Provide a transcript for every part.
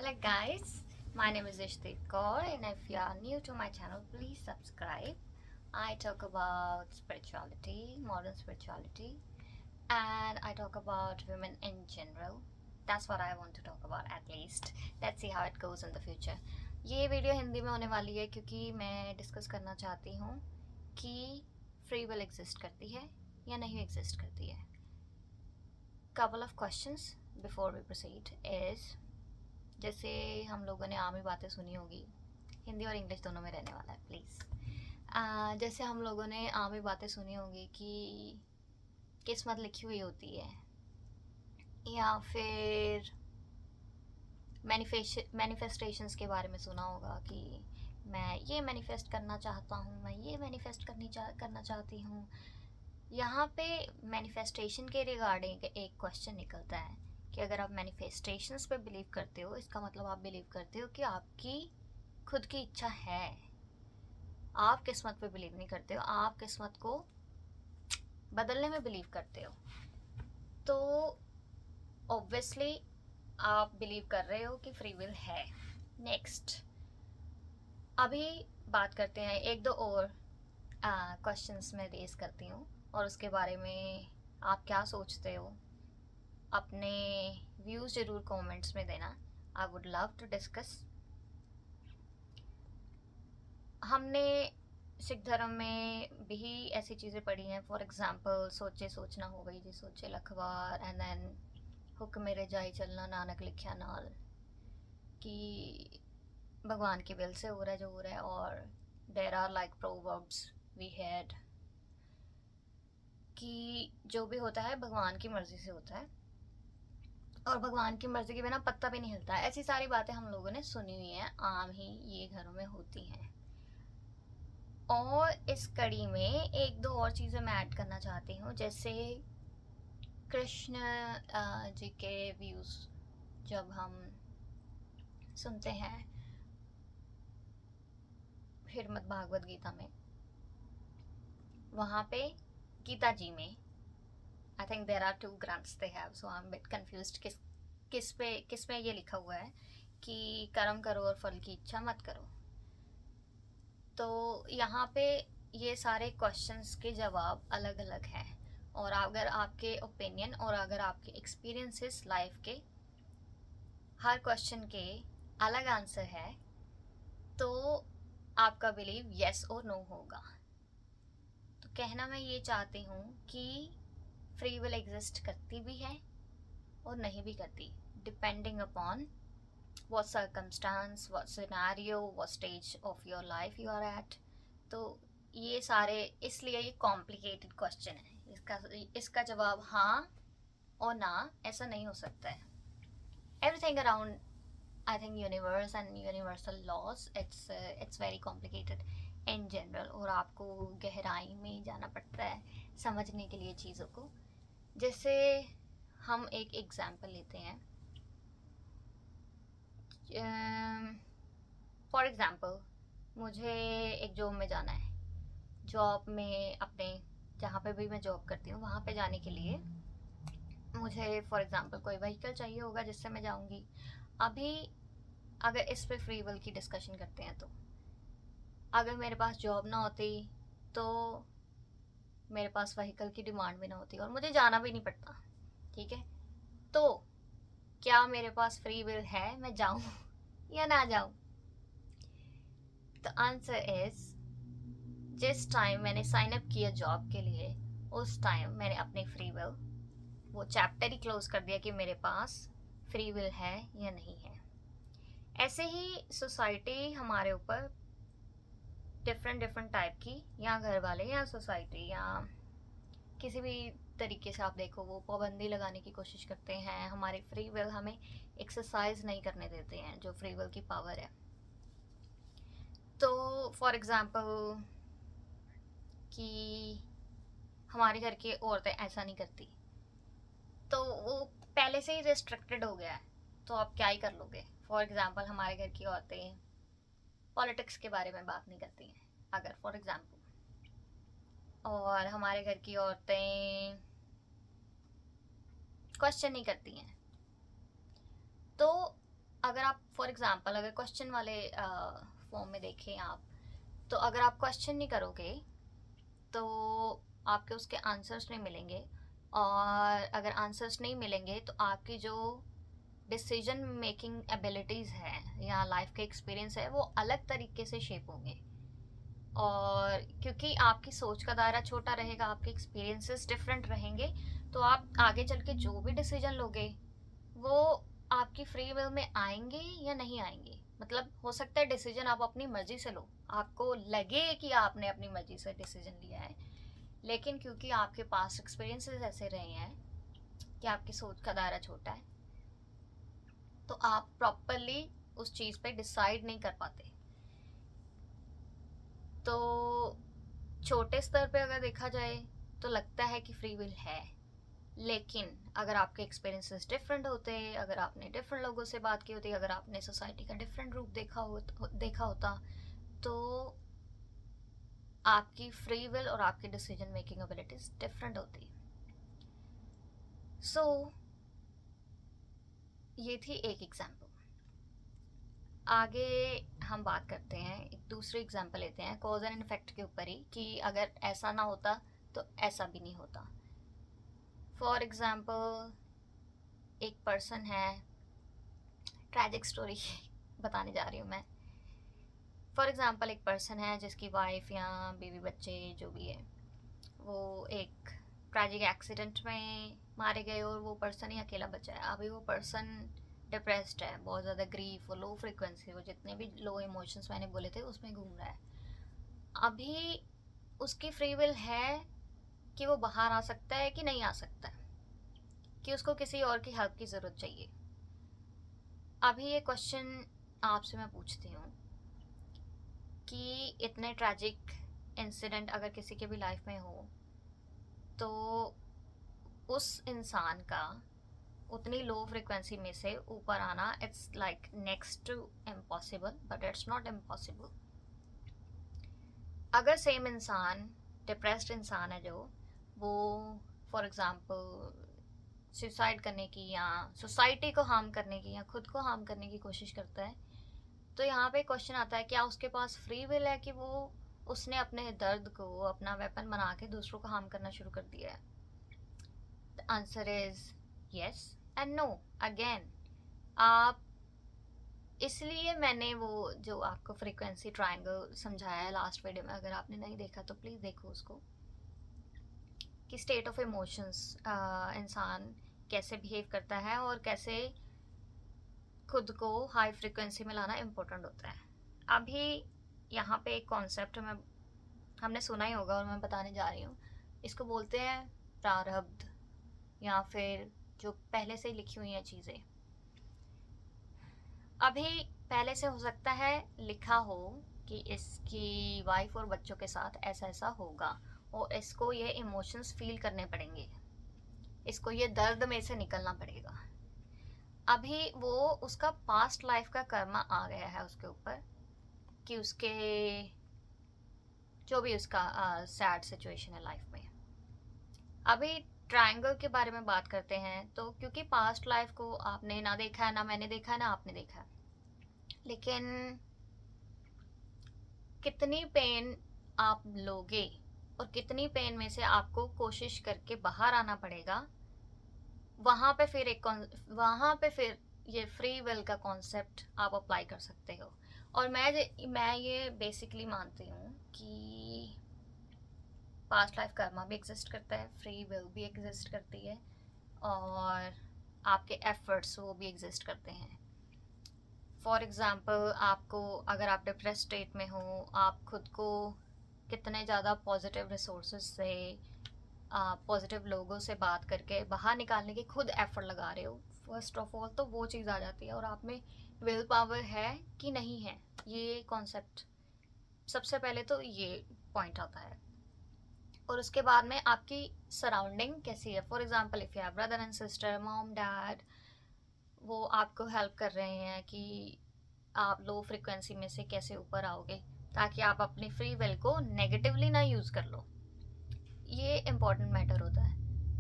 Hello guys, my name is Ishdeep Kaur and if you are new to my channel, please subscribe. I talk about spirituality, modern spirituality, and I talk about women in general. That's what I want to talk about at least. Let's see how it goes in the future. ये video Hindi में होने वाली है क्योंकि मैं discuss करना चाहती हूँ कि फ्री विल एग्जिस्ट करती है या नहीं एग्जिस्ट करती है. Couple of questions before we proceed is जैसे हम लोगों ने आम ही बातें सुनी होगी, हिंदी और इंग्लिश दोनों में रहने वाला है प्लीज़. जैसे हम लोगों ने आम ही बातें सुनी होगी कि किस्मत लिखी हुई होती है, या फिर मैनिफेस्टेशंस के बारे में सुना होगा कि मैं ये मैनिफेस्ट करना चाहता हूँ, मैं ये मैनिफेस्ट करना चाहती हूँ. यहाँ पे मैनिफेस्टेशन के रिगार्डिंग एक क्वेश्चन निकलता है कि अगर आप मैनिफेस्टेशंस पे बिलीव करते हो, इसका मतलब आप बिलीव करते हो कि आपकी खुद की इच्छा है. आप किस्मत पे बिलीव नहीं करते हो, आप किस्मत को बदलने में बिलीव करते हो. तो ऑब्वियसली आप बिलीव कर रहे हो कि फ्री विल है. नेक्स्ट, अभी बात करते हैं एक दो और क्वेश्चंस मैं रेज करती हूँ और उसके बारे में आप क्या सोचते हो. अपने व्यूज़ ज़रूर कमेंट्स में देना. I would love to discuss. हमने सिख धर्म में भी ऐसी चीज़ें पढ़ी हैं. फॉर एग्ज़ाम्पल सोचे सोचना हो गई जी सोचे लखवार, एंड देन हुक्म मेरे जाई चलना नानक लिखिया नाल, कि भगवान की विल से हो रहा है जो हो रहा है. और there are like proverbs we had कि जो भी होता है भगवान की मर्ज़ी से होता है और भगवान की मर्ज़ी के बिना पत्ता भी नहीं हिलता. ऐसी सारी बातें हम लोगों ने सुनी हुई हैं, आम ही ये घरों में होती हैं. और इस कड़ी में एक दो और चीज़ें मैं ऐड करना चाहती हूँ. जैसे कृष्ण जी के व्यूज़ जब हम सुनते हैं श्रीमद् भागवत गीता में, वहाँ पे गीता जी में I think there are two ग्रंथ्स they have, so I am bit confused किस पे ये लिखा हुआ है कि कर्म करो और फल की इच्छा मत करो. तो यहाँ पे ये सारे क्वेश्चंस के जवाब अलग अलग हैं. और अगर आपके ओपिनियन और अगर आपके एक्सपीरियंसेस लाइफ के हर क्वेश्चन के अलग आंसर है तो आपका बिलीव यस और नो होगा. तो कहना मैं ये चाहती हूँ कि फ्री विल एग्जिस्ट करती भी है और नहीं भी करती, depending upon what circumstance, what scenario, what stage of your life you are at. तो ये सारे इसलिए ये कॉम्प्लिकेटेड क्वेश्चन है. इसका जवाब हाँ और ना ऐसा नहीं हो सकता है. Everything around I think universe and universal laws, it's very complicated in general. और आपको गहराई में जाना पड़ता है समझने के लिए चीज़ों को. जैसे हम एक एग्जाम्पल लेते हैं. फॉर एग्ज़ाम्पल मुझे एक जॉब में जाना है. जॉब में अपने जहाँ पे भी मैं जॉब करती हूँ वहाँ पे जाने के लिए मुझे फॉर एग्ज़ाम्पल कोई व्हीकल चाहिए होगा जिससे मैं जाऊँगी. अभी अगर इस पे फ्री विल की डिस्कशन करते हैं तो अगर मेरे पास जॉब ना होती तो मेरे पास व्हीकल की डिमांड भी ना होती और मुझे जाना भी नहीं पड़ता. ठीक है, तो क्या मेरे पास फ्री विल है मैं जाऊँ या ना जाऊँ? द आंसर इज जिस टाइम मैंने साइन अप किया जॉब के लिए उस टाइम मैंने अपनी फ्री विल वो चैप्टर ही क्लोज कर दिया कि मेरे पास फ्री विल है या नहीं है. ऐसे ही सोसाइटी हमारे ऊपर डिफरेंट टाइप की, या घर वाले या सोसाइटी या किसी भी तरीके से आप देखो वो पाबंदी लगाने की कोशिश करते हैं. हमारी फ्री विल हमें एक्सरसाइज नहीं करने देते हैं जो फ्री विल की पावर है. तो फॉर एग्ज़ाम्पल कि हमारे घर की औरतें ऐसा नहीं करती तो वो पहले से ही रिस्ट्रिक्टेड हो गया है, तो आप क्या ही कर लोगे. फॉर एग्ज़ाम्पल हमारे घर की औरतें पॉलिटिक्स के बारे में बात नहीं करती हैं अगर फॉर एग्ज़ाम्पल, और हमारे घर की औरतें क्वेश्चन नहीं करती हैं. तो अगर आप फॉर एग्जांपल अगर क्वेश्चन वाले फॉर्म में देखें आप, तो अगर आप क्वेश्चन नहीं करोगे तो आपके उसके आंसर्स नहीं मिलेंगे, और अगर आंसर्स नहीं मिलेंगे तो आपकी जो डिसीजन मेकिंग एबिलिटीज़ है या लाइफ के एक्सपीरियंस है वो अलग तरीके से शेप होंगे। और क्योंकि आपकी सोच का दायरा छोटा रहेगा, आपके एक्सपीरियंसेस डिफरेंट रहेंगे, तो आप आगे चल के जो भी डिसीजन लोगे वो आपकी फ्री विल में आएंगे या नहीं आएंगे। मतलब हो सकता है डिसीजन आप अपनी मर्जी से लो, आपको लगे कि आपने अपनी मर्जी से डिसीजन लिया है, लेकिन क्योंकि आपके पास एक्सपीरियंसेस ऐसे रहे हैं कि आपकी सोच का दायरा छोटा है, तो आप प्रॉपरली उस चीज़ पे डिसाइड नहीं कर पाते। तो छोटे स्तर पे अगर देखा जाए तो लगता है कि फ्री विल है, लेकिन अगर आपके एक्सपीरियंसेस डिफरेंट होते, अगर आपने डिफरेंट लोगों से बात की होती, अगर आपने सोसाइटी का डिफरेंट रूप देखा होता, तो आपकी फ्री विल और आपकी डिसीजन मेकिंग एबिलिटीज डिफरेंट होती। सो ये थी एक एग्जाम्पल। आगे हम बात करते हैं, एक दूसरी एग्जाम्पल लेते हैं कॉज एंड इफेक्ट के ऊपर ही, कि अगर ऐसा ना होता तो ऐसा भी नहीं होता। फॉर एग्जाम्पल एक पर्सन है, ट्रैजिक स्टोरी बताने जा रही हूँ मैं। फॉर एग्जाम्पल एक पर्सन है जिसकी वाइफ या बीवी बच्चे जो भी है वो एक ट्रैजिक एक्सीडेंट में मारे गए और वो पर्सन ही अकेला बचा है। अभी वो पर्सन डिप्रेस्ड है, बहुत ज़्यादा ग्रीफ और लो फ्रिक्वेंसी, वो जितने भी लो इमोशंस मैंने बोले थे उसमें घूम रहा है। अभी उसकी फ्री विल है कि वो बाहर आ सकता है कि नहीं आ सकता है, कि उसको किसी और की हेल्प की ज़रूरत चाहिए। अभी ये क्वेश्चन आपसे मैं पूछती हूँ कि इतने ट्रैजिक इंसिडेंट अगर किसी के भी लाइफ में हो तो उस इंसान का उतनी लो फ्रिक्वेंसी में से ऊपर आना it's like next to impossible, but it's not impossible. अगर सेम इंसान डिप्रेस्ड इंसान है जो वो फॉर एग्जांपल सुसाइड करने की या सोसाइटी को हार्म करने की या खुद को हार्म करने की कोशिश करता है, तो यहाँ पे क्वेश्चन आता है क्या उसके पास फ्री विल है कि वो उसने अपने दर्द को अपना वेपन बना के दूसरों को हार्म करना शुरू कर दिया है? The answer is yes and no again. आप इसलिए मैंने वो जो आपको फ्रीक्वेंसी ट्रायंगल समझाया है लास्ट वीडियो में, अगर आपने नहीं देखा तो प्लीज़ देखो उसको, कि स्टेट ऑफ इमोशंस इंसान कैसे बिहेव करता है और कैसे खुद को हाई फ्रिक्वेंसी में लाना इम्पोर्टेंट होता है। अभी यहाँ पे एक कॉन्सेप्ट में हमने सुना ही होगा और मैं बताने जा रही हूँ, इसको बोलते हैं प्रारब्ध, या फिर जो पहले से ही लिखी हुई हैं चीज़ें। अभी पहले से हो सकता है लिखा हो कि इसकी वाइफ और बच्चों के साथ ऐसा ऐसा होगा और इसको ये इमोशंस फील करने पड़ेंगे, इसको ये दर्द में से निकलना पड़ेगा। अभी वो उसका पास्ट लाइफ का कर्मा आ गया है उसके ऊपर, कि उसके जो भी उसका सैड सिचुएशन है लाइफ में। अभी ट्रायंगल के बारे में बात करते हैं, तो क्योंकि पास्ट लाइफ को आपने ना देखा है, ना मैंने देखा है, ना आपने देखा है, लेकिन कितनी पेन आप लोगे और कितनी पेन में से आपको कोशिश करके बाहर आना पड़ेगा, वहाँ पे फिर ये फ्री विल का कॉन्सेप्ट आप अप्लाई कर सकते हो। और मैं ये बेसिकली मानती हूँ कि पास्ट लाइफ कर्मा भी एग्जिस्ट करता है, फ्री विल भी एग्जिस्ट करती है, और आपके एफर्ट्स वो भी एग्जिस्ट करते हैं। फॉर एग्ज़ाम्पल आपको, अगर आप डिप्रेस स्टेट में हो, आप खुद को कितने ज़्यादा पॉजिटिव रिसोर्सेज से, पॉजिटिव लोगों से बात करके बाहर निकालने की खुद एफर्ट लगा रहे हो, फर्स्ट ऑफ ऑल तो वो चीज़ आ जाती है, और आप में विल पावर है कि नहीं है, ये कॉन्सेप्ट सबसे पहले तो ये पॉइंट आता है। और उसके बाद में आपकी सराउंडिंग कैसी है। For example if you have brother and sister, mom dad, वो आपको हेल्प कर रहे हैं कि आप लो फ्रिक्वेंसी में से कैसे ऊपर आओगे, ताकि आप अपनी फ्री विल को नेगेटिवली ना यूज़ कर लो, ये इम्पॉर्टेंट मैटर होता है।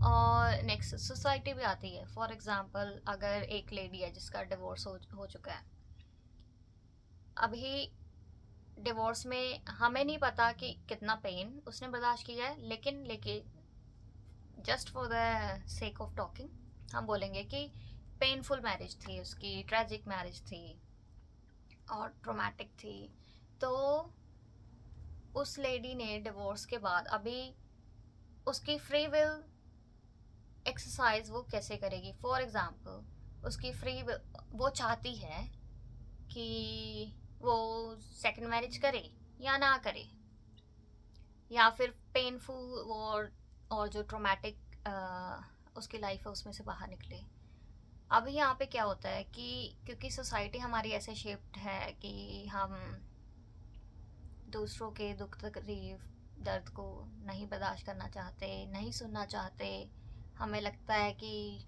और नेक्स्ट सोसाइटी भी आती है। फॉर एग्जांपल अगर एक लेडी है जिसका डिवोर्स हो चुका है, अभी डिवोर्स में हमें नहीं पता कि कितना पेन उसने बर्दाश्त किया है, लेकिन just for the sake of talking हम बोलेंगे कि पेनफुल मैरिज थी उसकी, ट्रेजिक मैरिज थी और ट्रोमैटिक थी। तो उस लेडी ने डिवोर्स के बाद अभी उसकी फ्री विल एक्सरसाइज वो कैसे करेगी? फॉर एग्जांपल उसकी फ्री वो चाहती है कि वो सेकंड मैरिज करे या ना करे, या फिर पेनफुल और जो ट्रोमैटिक उसकी लाइफ है उसमें से बाहर निकले। अभी यहाँ पे क्या होता है कि क्योंकि सोसाइटी हमारी ऐसे शेप्ड है कि हम दूसरों के दुख तकलीफ दर्द को नहीं बर्दाश्त करना चाहते, नहीं सुनना चाहते। हमें लगता है कि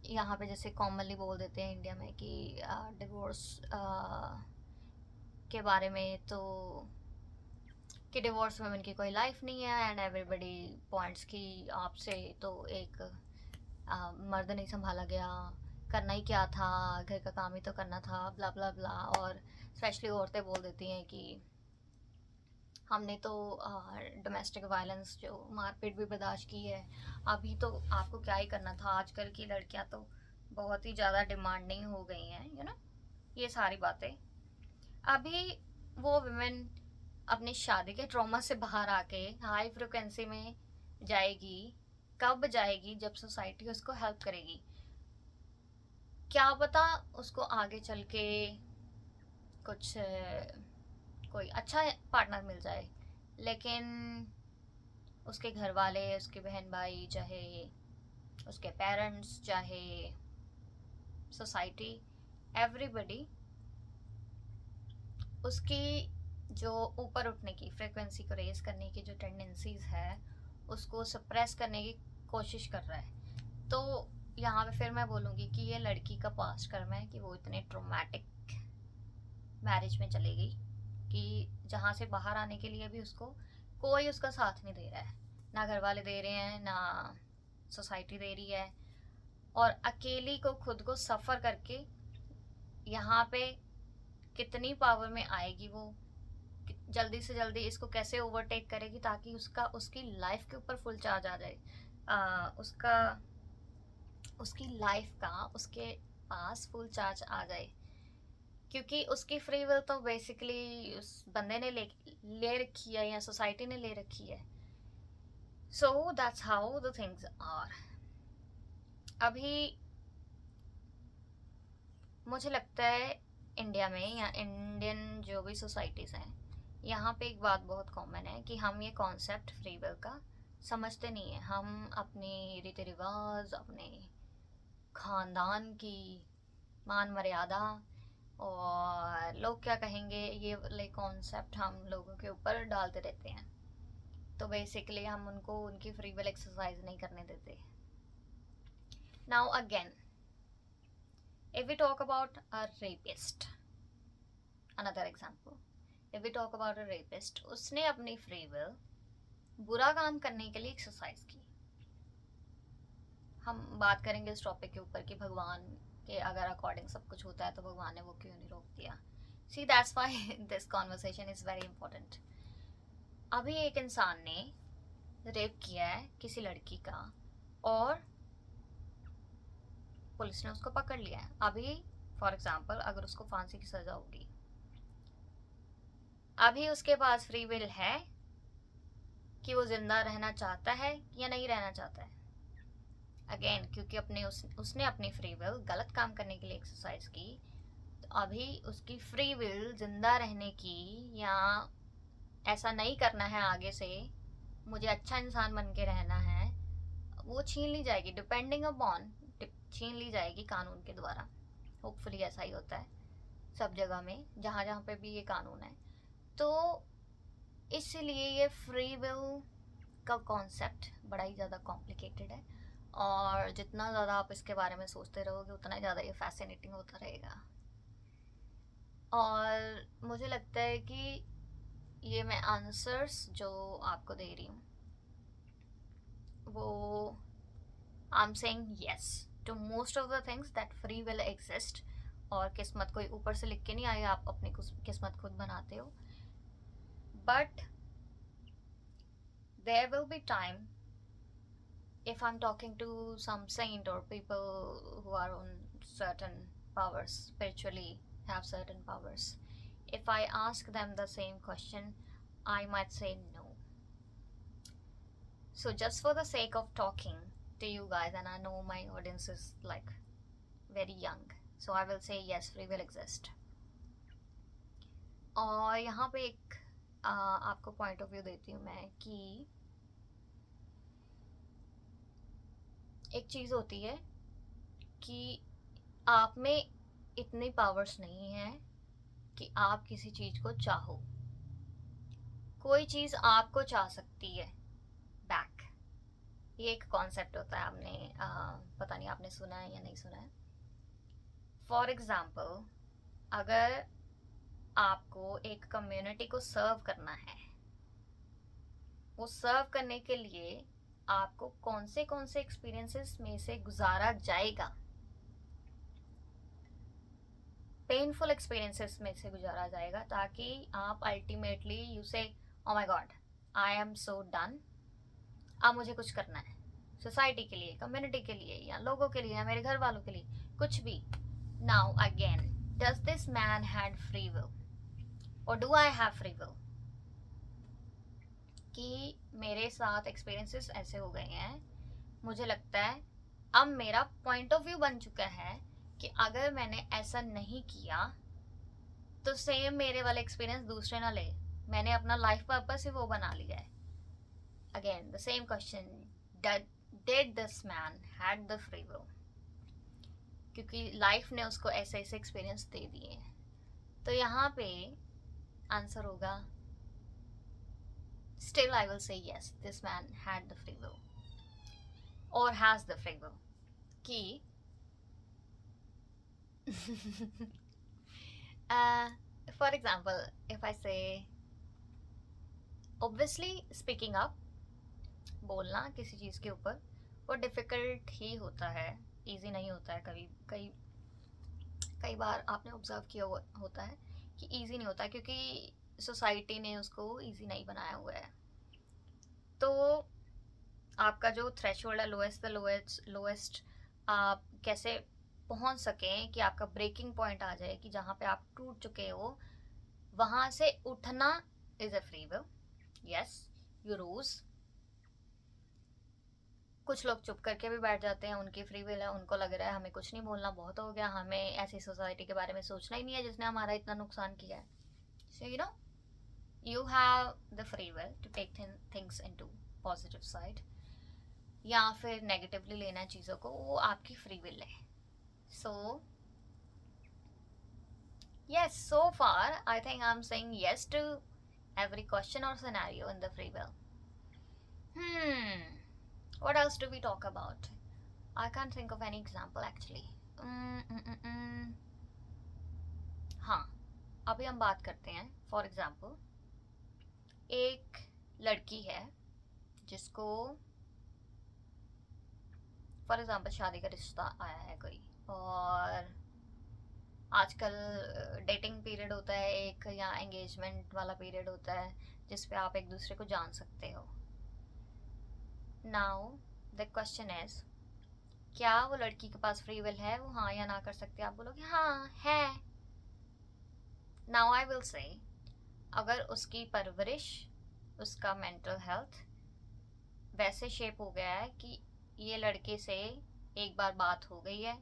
यहाँ पे जैसे कॉमनली बोल देते हैं इंडिया में कि डिवोर्स के बारे में, तो कि डिवोर्स वुमेन की कोई लाइफ नहीं है एंड एवरीबडी पॉइंट्स की आपसे तो एक मर्द नहीं संभाला गया, करना ही क्या था, घर का काम ही तो करना था, ब्ला ब्ला ब्ला। और स्पेशली औरतें बोल देती हैं कि हमने तो डोमेस्टिक वायलेंस जो मारपीट भी बर्दाश्त की है, अभी तो आपको क्या ही करना था, आजकल की लड़कियां तो बहुत ही ज़्यादा डिमांडिंग हो गई हैं, ये सारी बातें। अभी वो वुमेन अपनी शादी के ट्रॉमा से बाहर आके हाई फ्रिक्वेंसी में जाएगी। कब जाएगी? जब सोसाइटी उसको हेल्प करेगी। क्या पता उसको आगे चल के कुछ कोई अच्छा पार्टनर मिल जाए, लेकिन उसके घर वाले, उसके बहन भाई, चाहे उसके पेरेंट्स, चाहे सोसाइटी, एवरीबडी उसकी जो ऊपर उठने की फ्रीक्वेंसी को रेज करने की जो टेंडेंसीज है उसको सप्रेस करने की कोशिश कर रहा है। तो यहाँ पे फिर मैं बोलूँगी कि ये लड़की का पास्ट कर्म है कि वो इतने ट्रोमैटिक मैरिज में चलेगी कि जहाँ से बाहर आने के लिए भी उसको कोई उसका साथ नहीं दे रहा है, ना घर वाले दे रहे हैं, ना सोसाइटी दे रही है। और अकेली को खुद को सफ़र करके यहाँ पे कितनी पावर में आएगी वो, जल्दी से जल्दी इसको कैसे ओवरटेक करेगी ताकि उसकी लाइफ के ऊपर फुल चार्ज आ जाए, उसकी लाइफ का उसके पास फुल चार्ज आ जाए। क्योंकि उसकी फ्री विल तो बेसिकली उस बंदे ने ले रखी है या सोसाइटी ने ले रखी है। So that's how the things are. अभी मुझे लगता है इंडिया में या इंडियन जो भी सोसाइटीज़ हैं, यहाँ पे एक बात बहुत कॉमन है कि हम ये कॉन्सेप्ट फ्री विल का समझते नहीं है। हम अपनी रीति रिवाज, अपने खानदान की मान मर्यादा और लोग क्या कहेंगे, ये वाले कॉन्सेप्ट हम लोगों के ऊपर डालते रहते हैं। तो बेसिकली हम उनको उनकी फ्री विल एक्सरसाइज नहीं करने देते। Now again, if we talk about a rapist, another example, if we talk about a rapist, उसने अपनी फ्री विल बुरा काम करने के लिए एक्सरसाइज की। हम बात करेंगे इस टॉपिक के ऊपर कि भगवान के अगर अकॉर्डिंग सब कुछ होता है तो भगवान ने वो क्यों नहीं रोक दिया। See that's why this conversation is very important. अभी एक इंसान ने रेप किया है किसी लड़की का और पुलिस ने उसको पकड़ लिया है। अभी फॉर एग्जाम्पल अगर उसको फांसी की सजा होगी, अभी उसके पास फ्री विल है कि वो जिंदा रहना चाहता है या नहीं रहना चाहता है। अगेन क्योंकि उसने अपनी फ्री विल गलत काम करने के लिए एक्सरसाइज की, तो अभी उसकी फ्री विल जिंदा रहने की या ऐसा नहीं करना है आगे से, मुझे अच्छा इंसान बन के रहना है, वो छीन ली जाएगी। डिपेंडिंग अपॉन, छीन ली जाएगी कानून के द्वारा। होपफुली ऐसा ही होता है सब जगह में जहाँ जहाँ पे भी ये कानून है। तो इसलिए ये फ्री विल का कॉन्सेप्ट बड़ा ही ज़्यादा कॉम्प्लिकेटेड है और जितना ज़्यादा आप इसके बारे में सोचते रहोगे उतना ही ज़्यादा ये फैसिनेटिंग होता रहेगा। और मुझे लगता है कि ये मैं आंसर्स जो आपको दे रही हूँ वो I am saying yes to most of the things that free will exist, और किस्मत कोई ऊपर से लिख के नहीं आई, आप अपनी किस्मत खुद बनाते हो. But there will be time, if I'm talking to some saint or people who are on certain powers, spiritually have certain powers, if I ask them the same question, I might say no. So just for the sake of talking to you guys, and I know my audience is like very young, so I will say yes, free will exist. और यहाँ पे एक आपको point of view देती हूँ मैं कि एक चीज़ होती है कि आप में इतनी पावर्स नहीं है कि आप किसी चीज़ को चाहो. कोई चीज़ आपको चाह सकती है बैक. ये एक कॉन्सेप्ट होता है, आपने पता नहीं आपने सुना है या नहीं सुना है. फॉर एग्जाम्पल, अगर आपको एक कम्युनिटी को सर्व करना है, वो सर्व करने के लिए आपको कौन से एक्सपीरियंसेस में से गुजारा जाएगा, पेनफुल एक्सपीरियंसेस में से गुजारा जाएगा, ताकि आप अल्टीमेटली यू से oh my God, I am so done, अब मुझे कुछ करना है सोसाइटी के लिए, कम्युनिटी के लिए, या लोगों के लिए, या मेरे घर वालों के लिए, कुछ भी. Now again, does this man had free will और do I have free will? कि मेरे साथ एक्सपीरियंसेस ऐसे हो गए हैं, मुझे लगता है अब मेरा पॉइंट ऑफ व्यू बन चुका है कि अगर मैंने ऐसा नहीं किया तो सेम मेरे वाले एक्सपीरियंस दूसरे ना ले. मैंने अपना लाइफ पर्पस ही वो बना लिया है. Again the same question, did this man had the free will? क्योंकि लाइफ ने उसको ऐसे ऐसे एक्सपीरियंस दे दिए हैं. तो यहाँ पे आंसर होगा still I will say yes, this man had the free will or has the free will. कि for example, if I say obviously speaking up, बोलना किसी चीज़ के ऊपर वो डिफ़िकल्ट ही होता है, इजी नहीं होता है. कई बार आपने ऑब्जर्व किया होता है कि इजी नहीं होता, क्योंकि सोसाइटी ने उसको इजी नहीं बनाया हुआ है. तो आपका जो थ्रेशोल्ड है, लोएस्ट आप कैसे पहुंच सकें कि आपका ब्रेकिंग पॉइंट आ जाए कि जहाँ पे आप टूट चुके हो, वहाँ से उठना is a free will. Yes, you rose. कुछ लोग चुप करके भी बैठ जाते हैं, उनकी फ्री विल है, उनको लग रहा है हमें कुछ नहीं बोलना, बहुत हो गया, हमें ऐसी सोसाइटी के बारे में सोचना ही नहीं है जिसने हमारा इतना नुकसान किया है. So you know, you have the free will to take things into positive side, या फिर नेगेटिवली लेना चीज़ों को, वो आपकी फ्री विल है. सो yes, so far I think I'm saying yes to every question or scenario in the free will. What else do we talk about? I can't think of any example actually. हाँ, अभी हम बात करते हैं. For example, एक लड़की है जिसको फॉर एग्जाम्पल शादी का रिश्ता आया है कोई, और आजकल डेटिंग पीरियड होता है एक, या एंगेजमेंट वाला पीरियड होता है जिस पे आप एक दूसरे को जान सकते हो. नाउ द क्वेश्चन इज, क्या वो लड़की के पास फ्री विल है, वो हाँ या ना कर सकती है? आप बोलोगे हाँ है. नाउ आई विल से, अगर उसकी परवरिश, उसका मेंटल हेल्थ वैसे शेप हो गया है कि ये लड़के से एक बार बात हो गई है,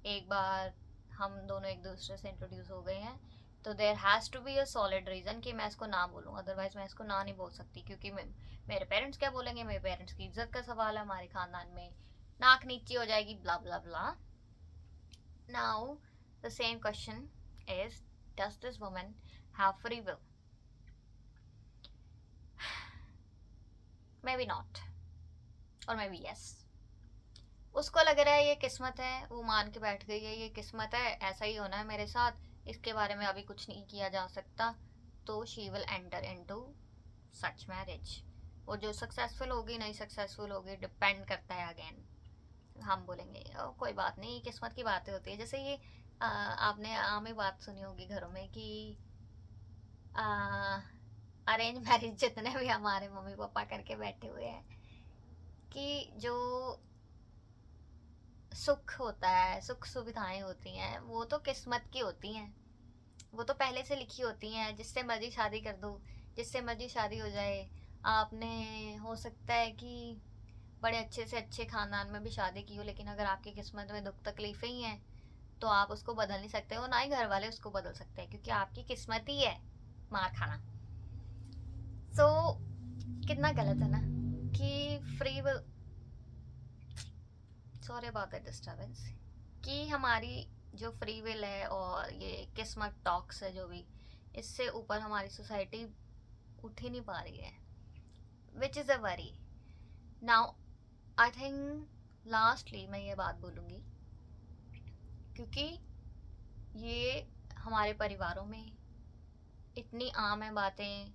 एक बार हम दोनों एक दूसरे से इंट्रोड्यूस हो गए हैं, तो there has to be a solid reason कि मैं इसको ना बोलूँ. अदरवाइज मैं इसको ना नहीं बोल सकती, क्योंकि मेरे पेरेंट्स क्या बोलेंगे, मेरे पेरेंट्स की इज्जत का सवाल है, हमारे ख़ानदान में नाक नीची हो जाएगी, blah blah blah. Now the same question is, does this woman have free will? May be not, और मे बी यस. उसको लग रहा है ये किस्मत है, वो मान के बैठ गई है ये किस्मत है, ऐसा ही होना है मेरे साथ, इसके बारे में अभी कुछ नहीं किया जा सकता, तो she will enter into such marriage. वो जो सक्सेसफुल होगी नहीं सक्सेसफुल होगी डिपेंड करता है अगेन। हम बोलेंगे कोई बात नहीं, किस्मत की बातें होती है। जैसे ये आपने आम ही बात सुनी होगी घरों में कि अरेंज मैरिज जितने भी हमारे मम्मी पापा करके बैठे हुए हैं, कि जो सुख होता है, सुख सुविधाएं होती हैं, वो तो किस्मत की होती हैं, वो तो पहले से लिखी होती हैं। जिससे मर्जी शादी कर दो, जिससे मर्जी शादी हो जाए। आपने हो सकता है कि बड़े अच्छे से अच्छे खानदान में भी शादी की हो, लेकिन अगर आपकी किस्मत में दुख तकलीफें ही हैं तो आप उसको बदल नहीं सकते हो, ना ही घर वाले उसको बदल सकते हैं, क्योंकि आपकी किस्मत ही है मार खाना। सो कितना गलत है ना कि free will, sorry about the disturbance, कि हमारी जो फ्री विल है और ये किस्मत टॉक्स है जो भी, इससे ऊपर हमारी सोसाइटी उठ ही नहीं पा रही है, which is a worry. Now I think lastly मैं ये बात बोलूँगी, क्योंकि ये हमारे परिवारों में इतनी आम है बातें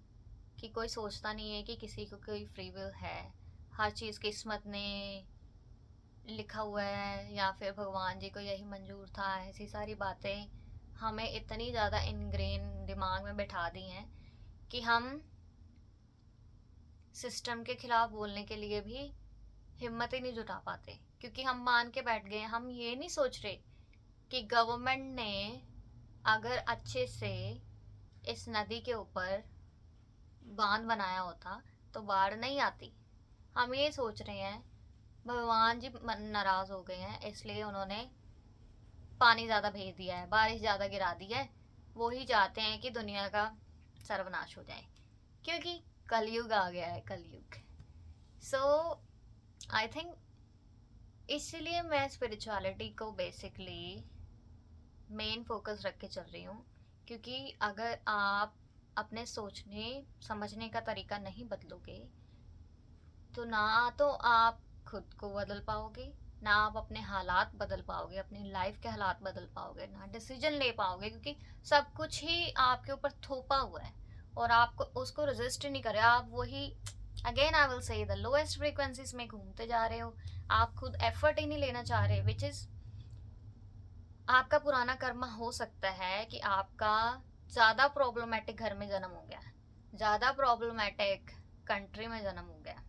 कि कोई सोचता नहीं है कि किसी को कोई फ्री विल है। हर चीज़ किस्मत ने लिखा हुआ है या फिर भगवान जी को यही मंजूर था, ऐसी सारी बातें हमें इतनी ज़्यादा इनग्रेन दिमाग में बैठा दी हैं कि हम सिस्टम के खिलाफ बोलने के लिए भी हिम्मत ही नहीं जुटा पाते, क्योंकि हम मान के बैठ गए। हम ये नहीं सोच रहे कि गवर्नमेंट ने अगर अच्छे से इस नदी के ऊपर बांध बनाया होता तो बाढ़ नहीं आती। हम ये सोच रहे हैं भगवान जी नाराज हो गए हैं इसलिए उन्होंने पानी ज़्यादा भेज दिया है, बारिश ज़्यादा गिरा दी है। वो ही चाहते हैं कि दुनिया का सर्वनाश हो जाए, क्योंकि कलयुग आ गया है, कलयुग। सो आई थिंक इसलिए मैं स्पिरिचुअलिटी को बेसिकली मेन फोकस रख के चल रही हूँ, क्योंकि अगर आप अपने सोचने समझने का तरीका नहीं बदलोगे तो ना तो आप खुद को बदल पाओगे, ना आप अपने हालात बदल पाओगे, अपनी लाइफ के हालात बदल पाओगे, ना डिसीजन ले पाओगे, क्योंकि सब कुछ ही आपके ऊपर थोपा हुआ है और आपको उसको रेजिस्ट ही नहीं करे। आप वही again I will say the lowest frequencies में घूमते जा रहे हो। आप खुद एफर्ट ही नहीं लेना चाह रहे, विच इज आपका पुराना कर्म हो सकता है कि आपका ज़्यादा प्रॉब्लमेटिक घर में जन्म हो गया, ज़्यादा प्रॉब्लमेटिक कंट्री में जन्म हो गया।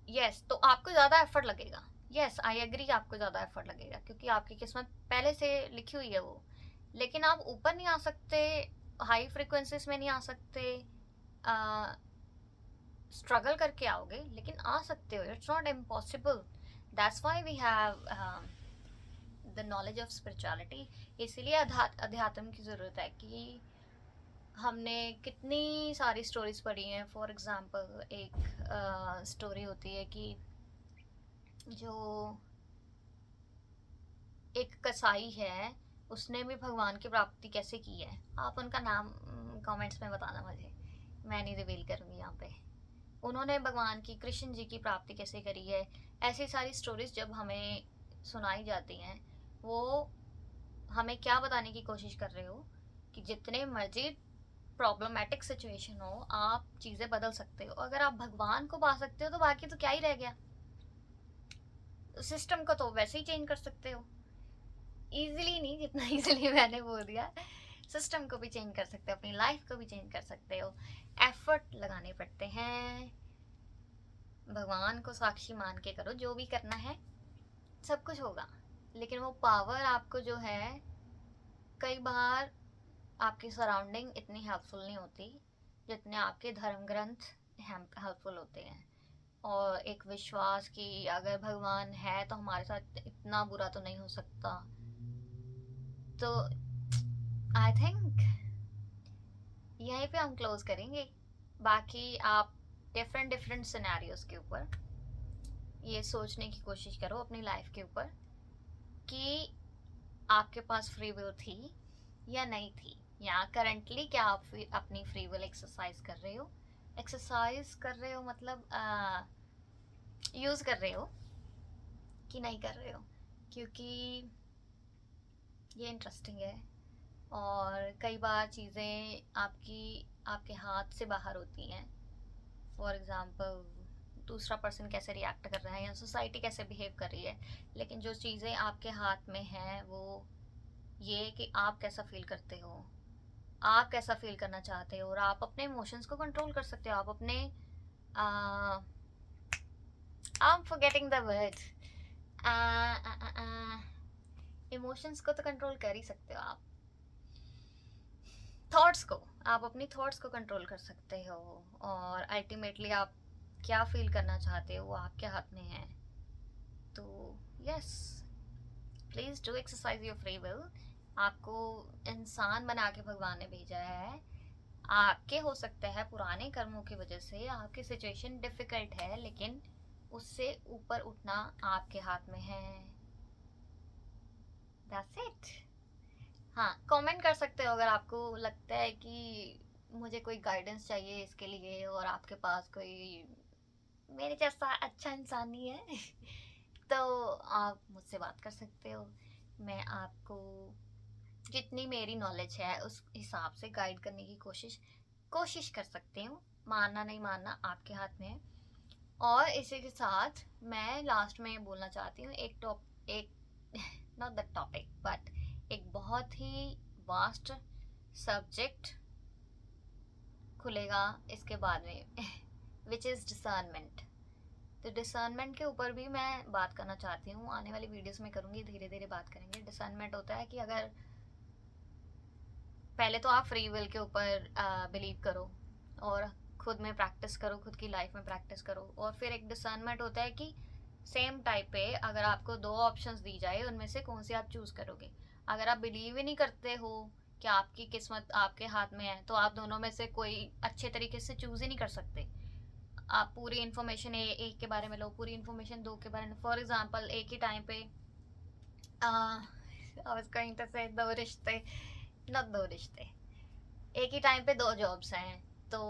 यस तो आपको ज़्यादा एफर्ट लगेगा। यस आई एग्री, आपको ज़्यादा एफर्ट लगेगा क्योंकि आपकी किस्मत पहले से लिखी हुई है वो। लेकिन आप ऊपर नहीं आ सकते, हाई फ्रिक्वेंसीज में नहीं आ सकते, स्ट्रगल करके आओगे लेकिन आ सकते हो। It's not impossible. That's why we have the knowledge of spirituality. इसीलिए अध्यात्म की ज़रूरत है कि हमने कितनी सारी स्टोरीज पढ़ी हैं। फॉर एग्जांपल एक स्टोरी होती है कि जो एक कसाई है उसने भी भगवान की प्राप्ति कैसे की है। आप उनका नाम कमेंट्स में बताना मुझे, मैं नहीं रिवील करूँगी यहाँ पे। उन्होंने भगवान की, कृष्ण जी की प्राप्ति कैसे करी है। ऐसी सारी स्टोरीज जब हमें सुनाई जाती हैं, वो हमें क्या बताने की कोशिश कर रहे हो कि जितने मर्जी प्रॉब्लमेटिक सिचुएशन हो आप चीज़ें बदल सकते हो। अगर आप भगवान को पा सकते हो तो बाकी तो क्या ही रह गया। सिस्टम को तो वैसे ही चेंज कर सकते हो, इजीली नहीं जितना इजीली मैंने बोल दिया। सिस्टम को भी चेंज कर सकते हो, अपनी लाइफ को भी चेंज कर सकते हो। एफर्ट लगाने पड़ते हैं, भगवान को साक्षी मान के करो, जो भी करना है सब कुछ होगा। लेकिन वो पावर आपको जो है, कई बार आपकी सराउंडिंग इतनी हेल्पफुल नहीं होती जितने आपके धर्म ग्रंथ हेल्पफुल होते हैं। और एक विश्वास कि अगर भगवान है तो हमारे साथ इतना बुरा तो नहीं हो सकता। तो आई थिंक यहीं पे हम क्लोज करेंगे। बाकी आप डिफरेंट डिफरेंट सिनेरियोज के ऊपर ये सोचने की कोशिश करो अपनी लाइफ के ऊपर कि आपके पास फ्री विल थी या नहीं थी, या करंटली क्या आप अपनी फ्री विल एक्सरसाइज कर रहे हो। एक्सरसाइज कर रहे हो मतलब यूज़ कर रहे हो कि नहीं कर रहे हो, क्योंकि ये इंटरेस्टिंग है। और कई बार चीज़ें आपके हाथ से बाहर होती हैं। फॉर एग्ज़ाम्पल दूसरा पर्सन कैसे रिएक्ट कर रहा है या सोसाइटी कैसे बिहेव कर रही है, लेकिन जो चीज़ें आपके हाथ में हैं वो ये कि आप कैसा फील करते हो, आप कैसा फील करना चाहते हो, और आप अपने इमोशंस को कंट्रोल कर सकते हो। आप अपने I am forgetting the word, emotions को तो कंट्रोल कर ही सकते हो आप। थॉट्स को, आप अपनी थॉट्स को कंट्रोल कर सकते हो, और अल्टीमेटली आप क्या फील करना चाहते हो वो आपके हाथ में है। तो yes, please do exercise your free will. आपको इंसान बना के भगवान ने भेजा है। आपके हो सकता है पुराने कर्मों की वजह से आपकी सिचुएशन डिफिकल्ट है, लेकिन उससे ऊपर उठना आपके हाथ में है। That's it. हाँ, कमेंट कर सकते हो अगर आपको लगता है कि मुझे कोई गाइडेंस चाहिए इसके लिए और आपके पास कोई मेरे जैसा अच्छा इंसान नहीं है तो आप मुझसे बात कर सकते हो। मैं आपको जितनी मेरी नॉलेज है उस हिसाब से गाइड करने की कोशिश कर सकती हूँ। मानना नहीं मानना आपके हाथ में है। और इसी के साथ मैं लास्ट में बोलना चाहती हूँ एक नॉट द टॉपिक बट एक बहुत ही वास्ट सब्जेक्ट खुलेगा इसके बाद में विच इज़ डिसर्नमेंट। तो डिसर्नमेंट के ऊपर भी मैं बात करना चाहती हूँ, आने वाली वीडियोस में करूँगी, धीरे धीरे बात करेंगे। डिसर्नमेंट होता है कि अगर पहले तो आप फ्री विल के ऊपर बिलीव करो और खुद में प्रैक्टिस करो, खुद की लाइफ में प्रैक्टिस करो, और फिर एक डिसर्नमेंट होता है कि सेम टाइप पे अगर आपको दो ऑप्शंस दी जाए उनमें से कौन सी आप चूज़ करोगे। अगर आप बिलीव ही नहीं करते हो कि आपकी किस्मत आपके हाथ में है तो आप दोनों में से कोई अच्छे तरीके से चूज़ ही नहीं कर सकते। आप पूरी इन्फॉर्मेशन एक के बारे में लो, पूरी इन्फॉर्मेशन दो के बारे में। फॉर एग्जांपल एक ही टाइम पे आई वाज गोइंग टू से दो रिश्ते, नॉट दो रिश्ते, एक ही टाइम पे दो जॉब्स हैं, तो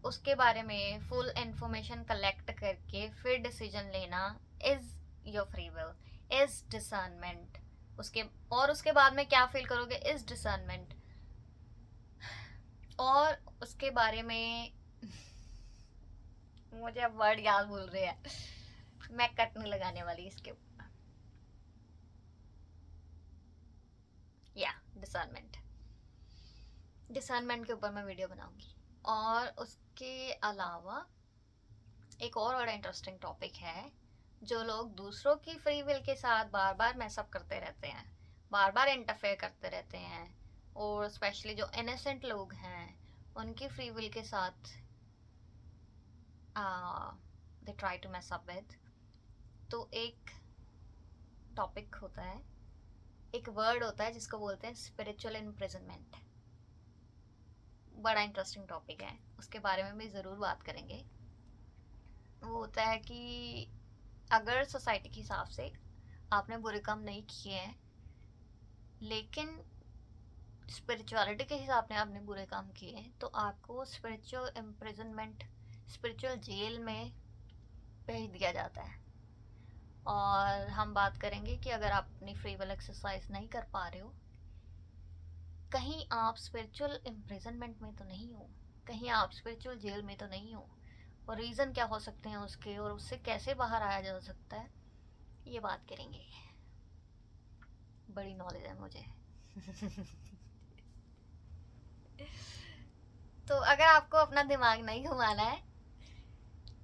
उसके बारे में फुल इंफॉर्मेशन कलेक्ट करके फिर डिसीजन लेना is your free will, is discernment. उसके बाद में क्या फील करोगे इज डिसर्नमेंट। और उसके बारे में मुझे अब वर्ड याद भूल रहे हैं, मैं कट नहीं लगाने वाली इसके ऊपर। या डिसर्नमेंट, डिसर्नमेंट के ऊपर मैं वीडियो बनाऊंगी। और उसके अलावा एक और बड़ा इंटरेस्टिंग टॉपिक है, जो लोग दूसरों की फ्री विल के साथ बार बार मैसअप करते रहते हैं, बार बार इंटरफेयर करते रहते हैं, और स्पेशली जो इनोसेंट लोग हैं उनकी फ्री विल के साथ they try to mess up with. तो एक टॉपिक होता है, एक वर्ड होता है जिसको बोलते हैं स्पिरिचुअल इम्प्रिजनमेंट। बड़ा इंटरेस्टिंग टॉपिक है, उसके बारे में भी ज़रूर बात करेंगे। वो होता है कि अगर सोसाइटी के हिसाब से आपने बुरे काम नहीं किए हैं, लेकिन स्पिरिचुअलिटी के हिसाब से आपने बुरे काम किए हैं, तो आपको स्पिरिचुअल इम्प्रिजनमेंट, स्पिरिचुअल जेल में भेज दिया जाता है। और हम बात करेंगे कि अगर आप अपनी फ्री विल एक्सरसाइज नहीं कर पा रहे हो, कहीं आप स्पिरिचुअल इम्प्रिजनमेंट में तो नहीं हो, कहीं आप स्पिरिचुअल जेल में तो नहीं हो, और रीज़न क्या हो सकते हैं उसके, और उससे कैसे बाहर आया जा सकता है, ये बात करेंगे। बड़ी नॉलेज है मुझे तो अगर आपको अपना दिमाग नहीं घुमाना है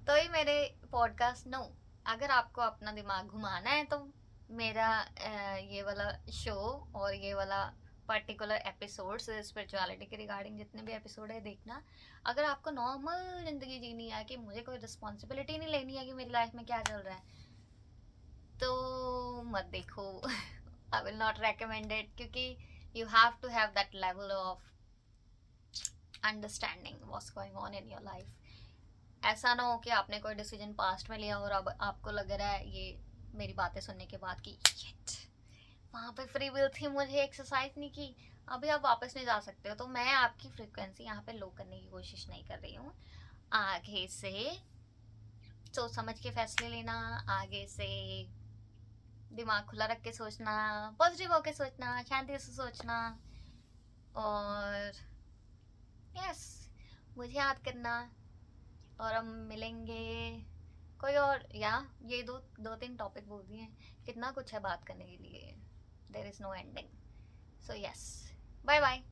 तो ही मेरे पॉडकास्ट नो। अगर आपको अपना दिमाग घुमाना है तो मेरा ये वाला शो और ये वाला पर्टिकुलर एपिसोड्स स्पिरिचुअलिटी के रिगार्डिंग जितने भी एपिसोड है देखना। अगर आपको नॉर्मल ज़िंदगी जीनी है कि मुझे कोई रिस्पॉन्सिबिलिटी नहीं लेनी है कि मेरी लाइफ में क्या चल रहा है, तो मत देखो I will not recommend it, क्योंकि you have to have that level of understanding what's going on in your life. ऐसा ना हो कि आपने कोई डिसीजन पास्ट में लिया और अब आपको लग रहा है ये मेरी बातें सुनने के बाद कि शिट, वहाँ पे फ्री विल थी, मुझे एक्सरसाइज नहीं की, अभी आप वापस नहीं जा सकते हो। तो मैं आपकी फ्रीक्वेंसी यहाँ पे लो करने की कोशिश नहीं कर रही हूँ। आगे से सोच समझ के फैसले लेना, आगे से दिमाग खुला रख के सोचना, पॉजिटिव होके सोचना, शांति से सोचना, और यस मुझे याद करना। और हम मिलेंगे कोई और, या ये दो तीन टॉपिक बोल दिए, कितना कुछ है बात करने के लिए, there is no ending. So yes, bye bye.